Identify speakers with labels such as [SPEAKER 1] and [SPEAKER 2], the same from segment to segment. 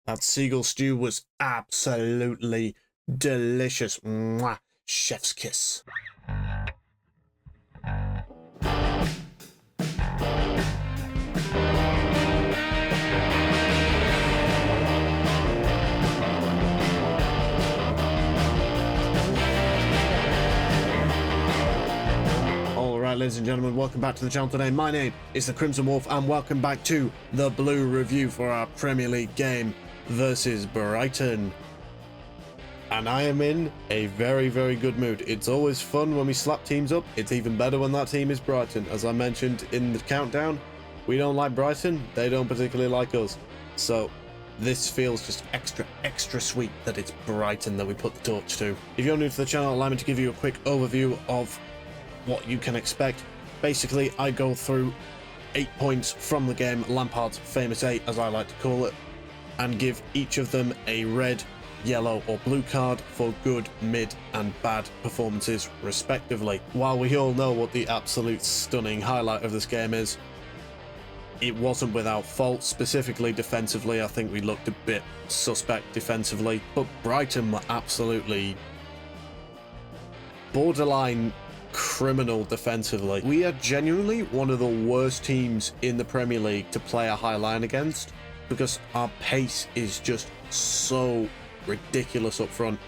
[SPEAKER 1] That seagull stew was absolutely delicious. Mwah. Chef's kiss. Alright, ladies and gentlemen, welcome back to the channel today. My name is the Crimson Wolf, and welcome back to the Blue Review for our Premier League game versus Brighton. And I am in a very, very good mood. It's always fun when we slap teams up. It's even better when that team is Brighton. As I mentioned in the countdown, we don't like Brighton. They don't particularly like us. So this feels just extra sweet that it's Brighton that we put the torch to. If you're new to the channel, allow me to give you a quick overview of what you can expect. Basically, I go through 8 points from the game, Lampard's famous 8 as I like to call it, and give each of them a red, yellow or blue card for good, mid and bad performances respectively. While we all know what the absolute stunning highlight of this game is, it wasn't without fault. Specifically defensively, I think we looked a bit suspect defensively, but Brighton were absolutely borderline criminal defensively. We are genuinely one of the worst teams in the Premier League to play a high line against, because our pace is just so ridiculous up front.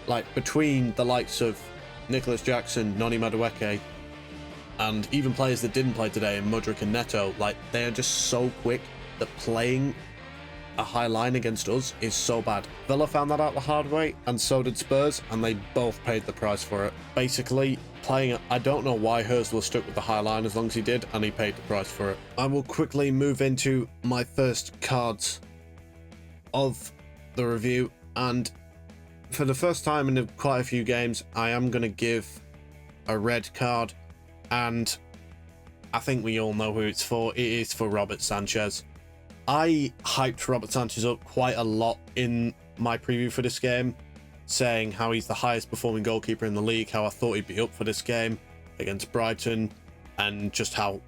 [SPEAKER 1] Like, between the likes of Nicholas Jackson, Noni Madueke, and even players that didn't play today, in Mudryk and Neto, like, they are just so quick that playing a high line against us is so bad. Villa found that out the hard way, and so did Spurs, and they both paid the price for it. Basically, playing, I don't know why Herzl stuck with the high line as long as he did, and he paid the price for it. I will quickly move into my first cards of the review, and for the first time in quite a few games, I am going to give a red card, and I think we all know who it's for. It is for Robert Sanchez. I hyped Robert Sanchez up quite a lot in my preview for this game, saying how he's the highest performing goalkeeper in the league, how I thought he'd be up for this game against Brighton, and just how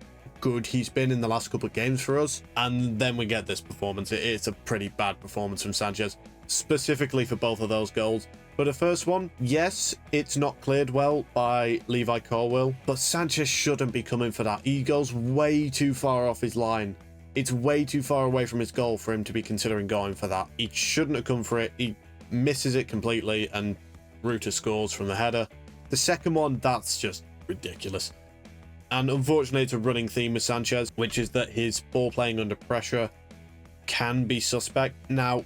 [SPEAKER 1] good he's been in the last couple of games for us. And then we get this performance. It's a pretty bad performance from Sanchez, specifically for both of those goals. But the first one, yes, it's not cleared well by Levi Colwill, but Sanchez shouldn't be coming for that. He goes way too far off his line. It's way too far away from his goal for him to be considering going for that. He shouldn't have come for it. He misses it completely, and Ruta scores from the header. The second one, that's just ridiculous. And unfortunately, it's a running theme with Sanchez, which is that his ball playing under pressure can be suspect. Now,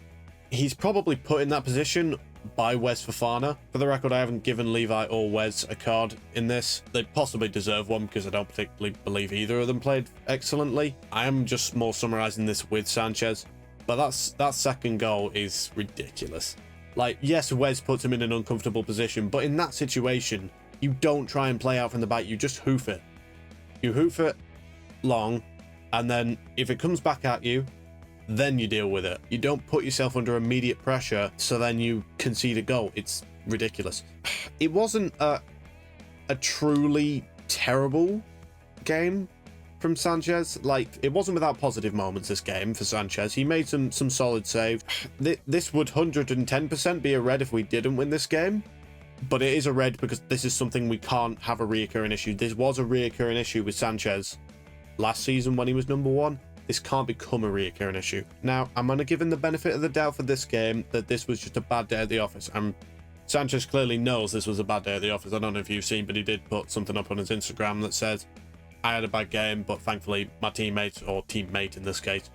[SPEAKER 1] he's probably put in that position by Wes Fofana. For the record, I haven't given Levi or Wes a card in this. They possibly deserve one because I don't particularly believe either of them played excellently. I am just more summarizing this with Sanchez, but that second goal is ridiculous. Like, yes, Wes puts him in an uncomfortable position, but in that situation, you don't try and play out from the back. You just hoof it. You hoof it long, and then if it comes back at you, then you deal with it. You don't put yourself under immediate pressure, so then you concede a goal. It's ridiculous. It wasn't a truly terrible game from Sanchez. Like, it wasn't without positive moments, this game, for Sanchez. He made some solid saves. This would 110% be a red if we didn't win this game, but it is a red because this is something we can't have a reoccurring issue. This was a reoccurring issue with Sanchez last season when he was number one. This can't become a reoccurring issue. Now, I'm going to give him the benefit of the doubt for this game that this was just a bad day at the office. And Sanchez clearly knows this was a bad day at the office. I don't know if you've seen, but he did put something up on his Instagram that says, I had a bad game, but thankfully my teammates, or teammate in this case,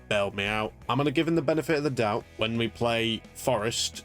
[SPEAKER 1] bailed me out. I'm going to give him the benefit of the doubt when we play Forest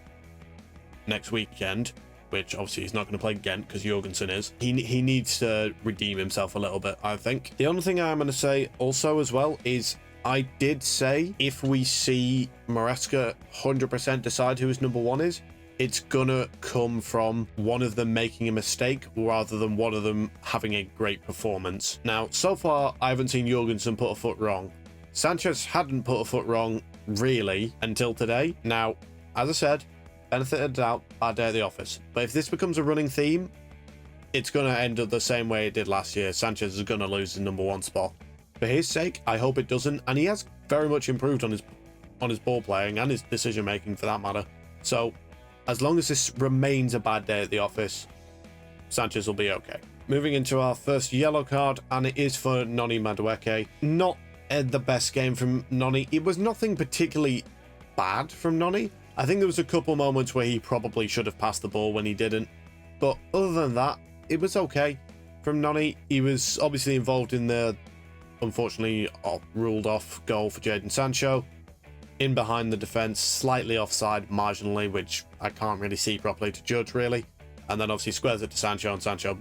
[SPEAKER 1] next weekend, which obviously he's not going to play Ghent because Jorgensen is. He needs to redeem himself a little bit, I think. The only thing I'm going to say also as well is I did say if we see Maresca 100% decide who his number one is, it's going to come from one of them making a mistake rather than one of them having a great performance. Now, so far, I haven't seen Jorgensen put a foot wrong. Sanchez hadn't put a foot wrong, really, until today. Now, as I said, benefit of the doubt, bad day at the office. But if this becomes a running theme, it's going to end up the same way it did last year. Sanchez is going to lose his number one spot. For his sake, I hope it doesn't. And he has very much improved on his on his ball playing and his decision making for that matter. So as long as this remains a bad day at the office, Sanchez will be okay. Moving into our first yellow card, and it is for Noni Madueke. Not the best game from Noni. It was nothing particularly bad from Noni. I think there was a couple moments where he probably should have passed the ball when he didn't. But other than that, it was okay from Noni. He was obviously involved in the, unfortunately, ruled off goal for Jadon Sancho. In behind the defence, slightly offside, marginally, which I can't really see properly to judge, really. And then obviously squares it to Sancho, and Sancho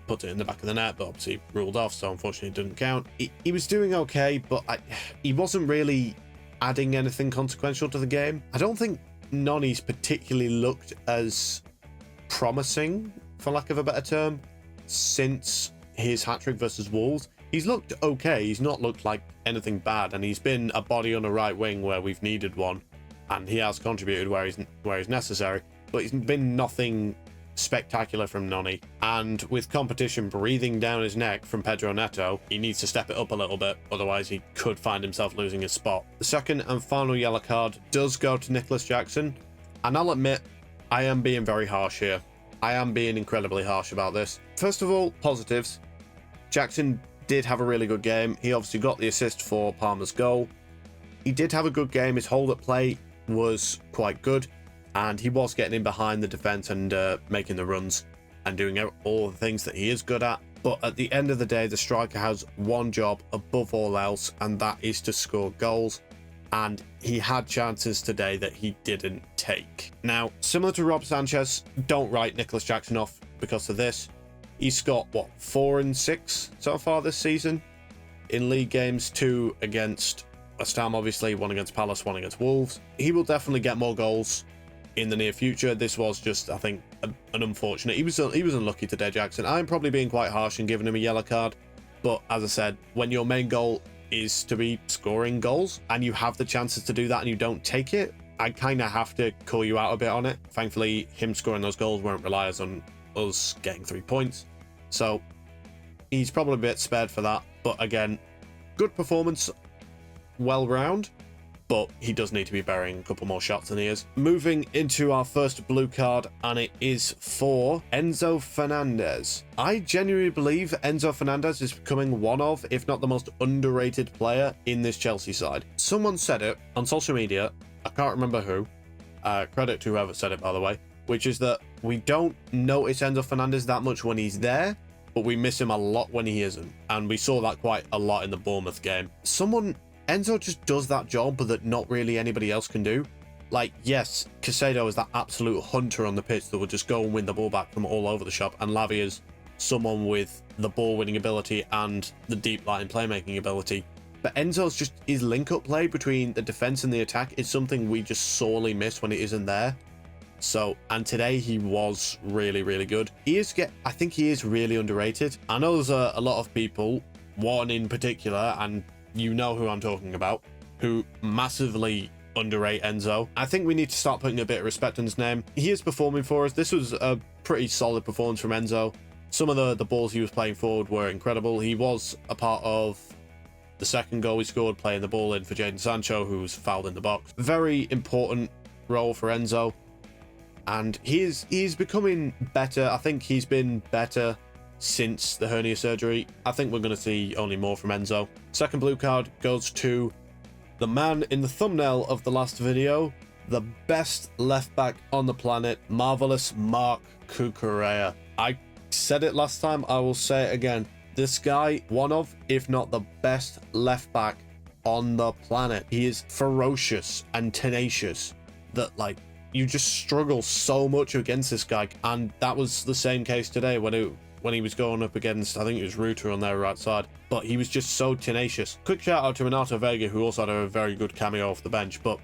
[SPEAKER 1] put it in the back of the net, but obviously ruled off, so unfortunately it didn't count. He was doing okay, but he wasn't really adding anything consequential to the game. I don't think Noni's particularly looked as promising, for lack of a better term, since his hat-trick versus Wolves. He's looked okay, he's not looked like anything bad, and he's been a body on the right wing where we've needed one, and he has contributed where he's necessary, but he's been nothing spectacular from Noni. And with competition breathing down his neck from Pedro Neto, he needs to step it up a little bit, otherwise he could find himself losing his spot. The second and final yellow card does go to Nicholas Jackson, and I'll admit, I am being very harsh here. I am being incredibly harsh about this. First of all, positives. Jackson did have a really good game. He obviously got the assist for Palmer's goal. He did have a good game. His hold-up play was quite good, and he was getting in behind the defense and making the runs and doing all the things that he is good at. But at the end of the day, the striker has one job above all else, and that is to score goals. And he had chances today that he didn't take. Now, similar to Rob Sanchez, don't write Nicholas Jackson off because of this. He's got, what, 4 and 6 so far this season in league games, 2 against West Ham, obviously, 1 against Palace, 1 against Wolves. He will definitely get more goals in the near future. This was just, I think, an unfortunate. He was unlucky today, Jackson. I'm probably being quite harsh and giving him a yellow card. But as I said, when your main goal is to be scoring goals and you have the chances to do that and you don't take it, I kind of have to call you out a bit on it. Thankfully, him scoring those goals won't rely on us getting 3 points. So he's probably a bit spared for that. But again, good performance, well round, but he does need to be burying a couple more shots than he is. Moving into our first blue card, and it is for Enzo Fernandez. I genuinely believe Enzo Fernandez is becoming one of, if not the most underrated player in this Chelsea side. Someone said it on social media, I can't remember who, credit to whoever said it by the way, which is that we don't notice Enzo Fernandez that much when he's there, but we miss him a lot when he isn't. And we saw that quite a lot in the Bournemouth game. Enzo just does that job that not really anybody else can do. Like, yes, Caicedo is that absolute hunter on the pitch that will just go and win the ball back from all over the shop, and Lavia is someone with the ball winning ability and the deep line playmaking ability. But Enzo's just, his link-up play between the defense and the attack is something we just sorely miss when it isn't there. So, and today he was really, really good. I think he is really underrated. I know there's a lot of people, one in particular, and you know who I'm talking about, who massively underrate Enzo. I think we need to start putting a bit of respect on his name. He is performing for us. This was a pretty solid performance from Enzo. Some of the balls he was playing forward were incredible. He was a part of the second goal we scored, playing the ball in for Jadon Sancho, who was fouled in the box. Very important role for Enzo. And he's becoming better. I think he's been better since the hernia surgery. I think we're going to see only more from Enzo. Second blue card goes to the man in the thumbnail of the last video, the best left back on the planet, marvelous Marc Cucurella. I said it last time, I will say it again. This guy, one of, if not the best left back on the planet. He is ferocious and tenacious that, like, you just struggle so much against this guy. And that was the same case today when he was going up against, I think it was Ruter on their right side. But he was just so tenacious. Quick shout out to Renato Vega, who also had a very good cameo off the bench. But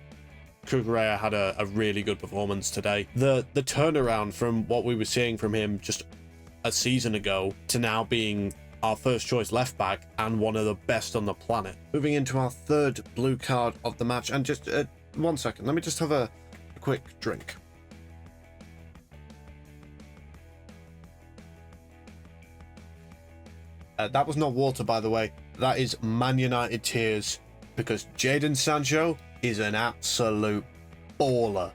[SPEAKER 1] Cucurella had a really good performance today. The turnaround from what we were seeing from him just a season ago to now being our first choice left back and one of the best on the planet. Moving into our third blue card of the match. And just 1 second, let me just have a quick drink. That was not water, by the way. That is Man United tears, because Jadon Sancho is an absolute baller.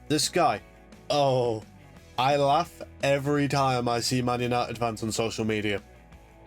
[SPEAKER 1] This guy, oh, I laugh every time I see Man United fans on social media.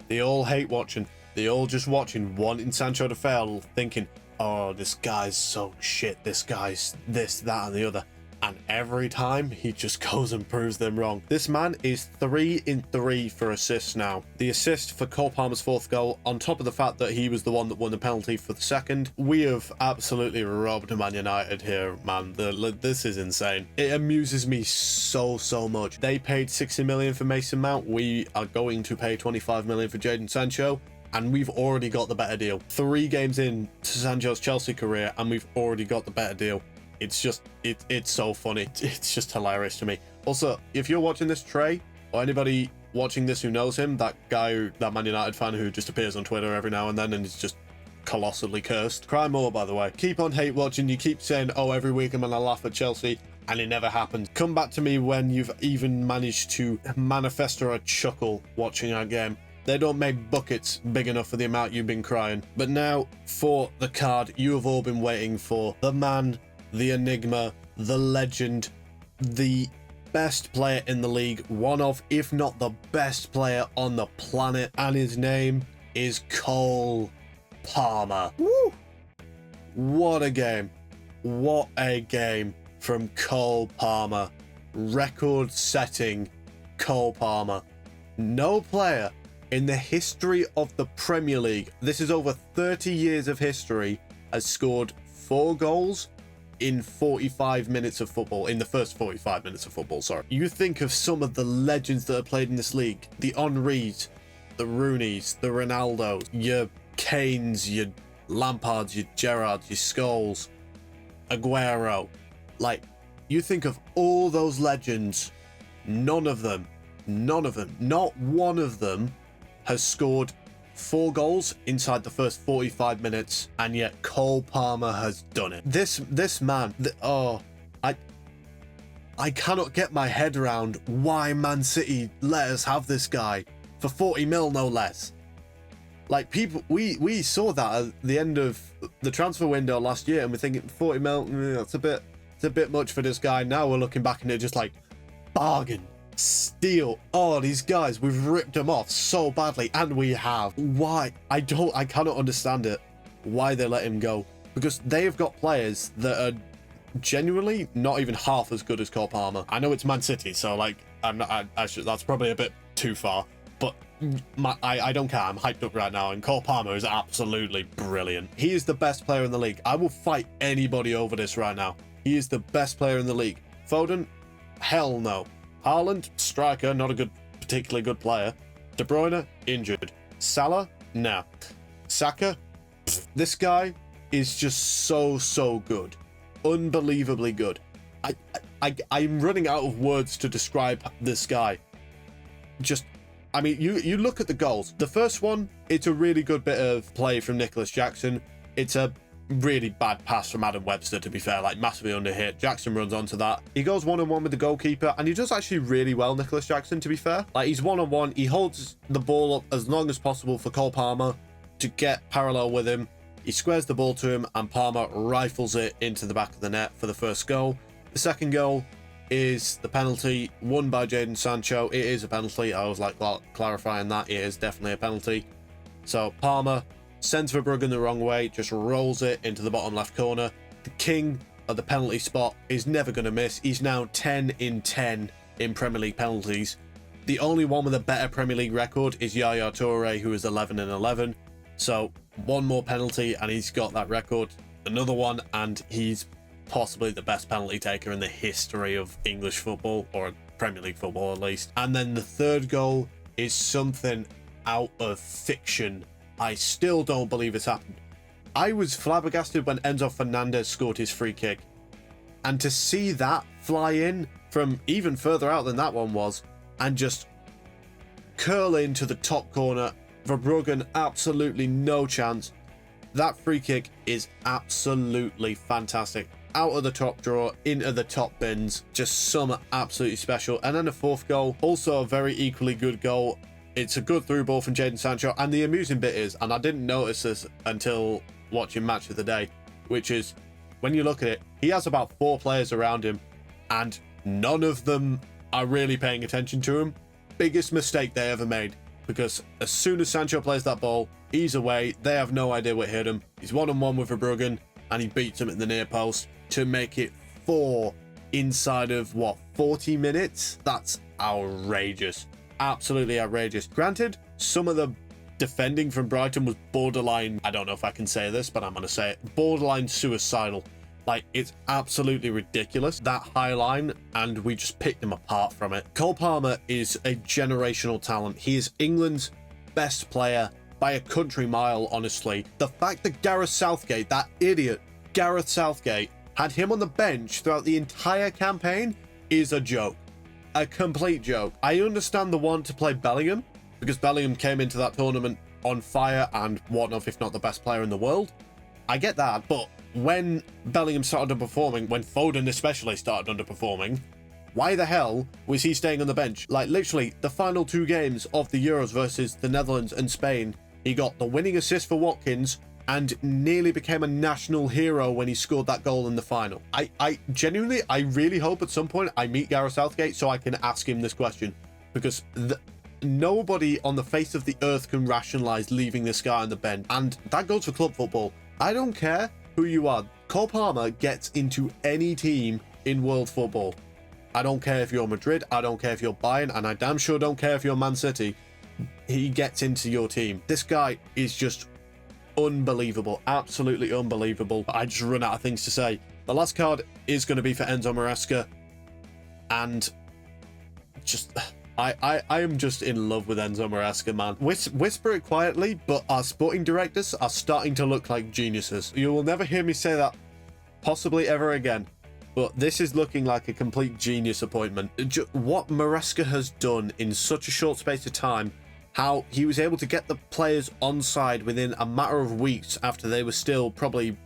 [SPEAKER 1] They all hate watching. They all just watching, wanting Sancho to fail, thinking, oh, this guy's so shit, this guy's this, that, and the other. And every time, he just goes and proves them wrong. This man is 3 in 3 for assists now. The assist for Cole Palmer's 4th goal, on top of the fact that he was the one that won the penalty for the 2nd. We have absolutely robbed Man United here, man. This is insane. It amuses me so much. They paid 60 million for Mason Mount. We are going to pay 25 million for Jadon Sancho. And we've already got the better deal. 3 games in to Sancho's Chelsea career, and we've already got the better deal. It's just, it's so funny. It's just hilarious to me. Also, if you're watching this, Trey, or anybody watching this who knows him, that guy, that Man United fan who just appears on Twitter every now and then and is just colossally cursed. Cry more, by the way. Keep on hate watching. You keep saying, oh, every week I'm gonna laugh at Chelsea, and it never happens. Come back to me when you've even managed to manifest a chuckle watching our game. They don't make buckets big enough for the amount you've been crying. But now, for the card you have all been waiting for. The man, the enigma, the legend, the best player in the league. One of, if not the best player on the planet. And his name is Cole Palmer. Woo! What a game. What a game from Cole Palmer. Record-setting Cole Palmer. No player in the history of the Premier League, this is over 30 years of history, has scored 4 goals in 45 minutes of football, in the first 45 minutes of football, sorry. You think of some of the legends that have played in this league, the Henrys, the Rooneys, the Ronaldos, your Kanes, your Lampards, your Gerrards, your Scholes, Aguero. Like, you think of all those legends, none of them, not one of them has scored 4 goals inside the first 45 minutes, and yet Cole Palmer has done it. This man, I cannot get my head around why Man City let us have this guy for 40 mil, no less. Like, people, we saw that at the end of the transfer window last year, and we're thinking 40 mil, it's a bit much for this guy. Now we're looking back and it's just like, bargain. Steal. Oh, these guys, we've ripped them off so badly, and we have. Why? I cannot understand it, why they let him go, because they have got players that are genuinely not even half as good as Cole Palmer. I know it's Man City, so like, that's probably a bit too far, but I don't care. I'm hyped up right now, and Cole Palmer is absolutely brilliant. He is the best player in the league. I will fight anybody over this right now. He is the best player in the league. Foden? Hell no. Haaland, striker, not a particularly good player. De Bruyne, injured. Salah, nah. Saka, this guy is just so good. Unbelievably good. I'm running out of words to describe this guy. Just, I mean, you look at the goals. The first one, it's a really good bit of play from Nicholas Jackson. It's a really bad pass from Adam Webster, to be fair, like massively underhit. Jackson runs onto that. He goes one-on-one with the goalkeeper, and he does actually really well, Nicholas Jackson, to be fair. Like, he's one-on-one. He holds the ball up as long as possible for Cole Palmer to get parallel with him. He squares the ball to him, and Palmer rifles it into the back of the net for the first goal. The second goal is the penalty won by Jadon Sancho. It is a penalty. I was like clarifying that. It is definitely a penalty. So Palmer sends Verbruggen the wrong way, just rolls it into the bottom left corner. The king of the penalty spot is never going to miss. He's now 10 in 10 in Premier League penalties. The only one with a better Premier League record is Yaya Toure, who is 11 in 11. So one more penalty and he's got that record. Another one, and he's possibly the best penalty taker in the history of English football, or Premier League football at least. And then the third goal is something out of fiction. I still don't believe it's happened. I was flabbergasted when Enzo Fernandez scored his free kick. And to see that fly in from even further out than that one was, and just curl into the top corner, Verbruggen, absolutely no chance. That free kick is absolutely fantastic. Out of the top drawer, into the top bins, just some absolutely special. And then the fourth goal, also a very equally good goal. It's a good through ball from Jadon Sancho, and the amusing bit is, and I didn't notice this until watching Match of the Day, which is when you look at it, he has about 4 players around him, and none of them are really paying attention to him. Biggest mistake they ever made, because as soon as Sancho plays that ball, he's away. They have no idea what hit him. He's 1-on-1 with Verbruggen, and he beats him at the near post to make it 4 inside of, what, 40 minutes? That's outrageous. Absolutely outrageous. Granted, some of the defending from Brighton was borderline, I don't know if I can say this, but I'm going to say it, borderline suicidal. Like, it's absolutely ridiculous, that high line, and we just picked him apart from it. Cole Palmer is a generational talent. He is England's best player by a country mile, honestly. The fact that Gareth Southgate, that idiot Gareth Southgate, had him on the bench throughout the entire campaign is a joke. A complete joke. I understand the want to play Bellingham, because Bellingham came into that tournament on fire and one of, if not the best player in the world. I get that, but when Bellingham started underperforming, when Foden especially started underperforming, why the hell was he staying on the bench? Like, literally, the final 2 games of the Euros versus the Netherlands and Spain, he got the winning assist for Watkins and nearly became a national hero when he scored that goal in the final. I genuinely, I really hope at some point I meet Gareth Southgate so I can ask him this question, because nobody on the face of the earth can rationalize leaving this guy on the bench, and that goes for club football. I don't care who you are. Cole Palmer gets into any team in world football. I don't care if you're Madrid, I don't care if you're Bayern, and I damn sure don't care if you're Man City. He gets into your team. This guy is just unbelievable, absolutely unbelievable. I just run out of things to say. The last card is going to be for Enzo Maresca, and just I am just in love with Enzo Maresca, man. Whisper it quietly, but our sporting directors are starting to look like geniuses. You will never hear me say that possibly ever again, but this is looking like a complete genius appointment. What Maresca has done in such a short space of time, how he was able to get the players on side within a matter of weeks after they were still probably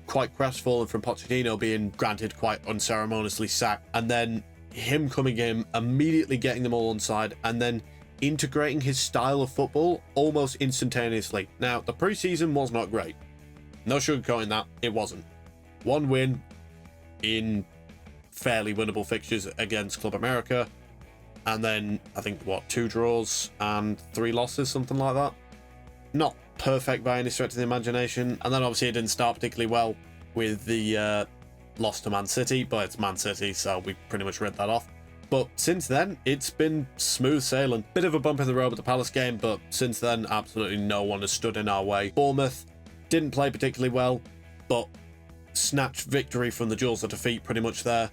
[SPEAKER 1] quite crestfallen from Pochettino being, granted, quite unceremoniously sacked, and then him coming in, immediately getting them all on side, and then integrating his style of football almost instantaneously. Now, the preseason was not great. No sugarcoating that, it wasn't. 1 win in fairly winnable fixtures against Club America, and then I think, what, 2 draws and 3 losses, something like that. Not perfect by any stretch of the imagination. And then obviously it didn't start particularly well with the loss to Man City, but it's Man City, so we pretty much read that off. But since then, it's been smooth sailing. Bit of a bump in the road with the Palace game, but since then, absolutely no one has stood in our way. Bournemouth didn't play particularly well, but snatched victory from the jaws of defeat pretty much there,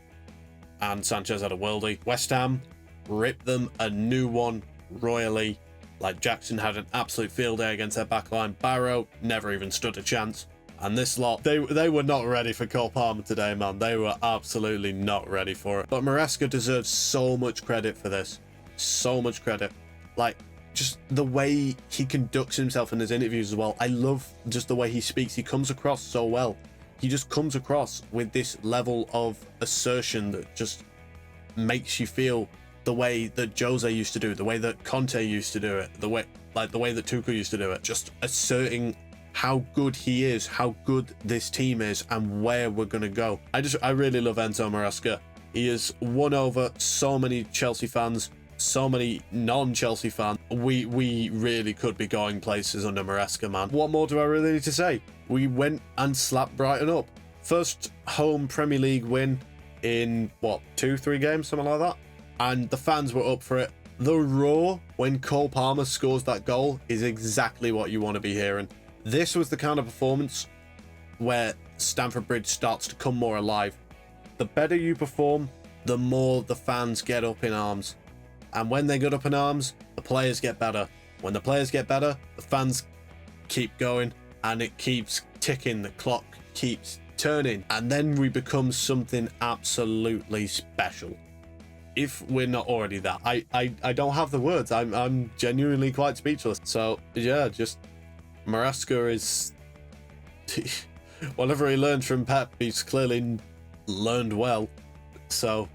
[SPEAKER 1] and Sanchez had a worldie. West Ham ripped them a new one royally. Like, Jackson had an absolute field day against their backline. Barrow never even stood a chance. And this lot, they were not ready for Cole Palmer today, man. They were absolutely not ready for it. But Maresca deserves so much credit for this. So much credit. Like, just the way he conducts himself in his interviews as well. I love just the way he speaks. He comes across so well. He just comes across with this level of assertion that just makes you feel the way that Jose used to do it, the way that Conte used to do it, the way that Tuchel used to do it. Just asserting how good he is, how good this team is, and where we're going to go. I really love Enzo Maresca. He has won over so many Chelsea fans, so many non-Chelsea fans. We really could be going places under Maresca, man. What more do I really need to say? We went and slapped Brighton up. First home Premier League win in, what, 2-3 games, something like that? And the fans were up for it. The roar when Cole Palmer scores that goal is exactly what you want to be hearing. This was the kind of performance where Stamford Bridge starts to come more alive. The better you perform, the more the fans get up in arms. And when they get up in arms, the players get better. When the players get better, the fans keep going, and it keeps ticking. The clock keeps turning. And then we become something absolutely special. If we're not already that. I don't have the words. I'm genuinely quite speechless. So, yeah, just Maresca is... whatever he learned from Pep, he's clearly learned well. So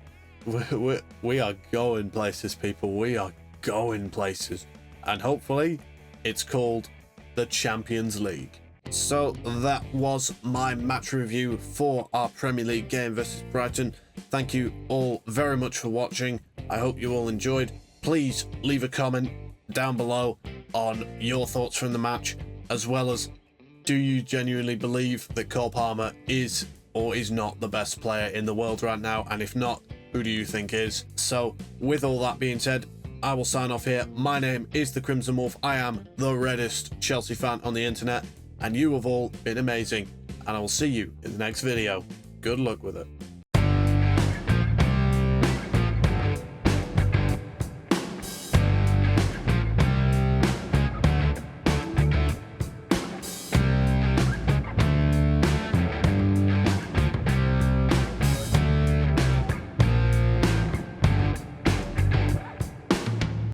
[SPEAKER 1] we are going places, people. We are going places. And hopefully it's called the Champions League. So that was my match review for our Premier League game versus Brighton. Thank you all very much for watching. I hope you all enjoyed. Please leave a comment down below on your thoughts from the match, as well as, do you genuinely believe that Cole Palmer is or is not the best player in the world right now? And if not, who do you think is? So with all that being said, I will sign off here. My name is the Crimson Wolf. I am the reddest Chelsea fan on the internet, and you have all been amazing, and I will see you in the next video. Good luck with it.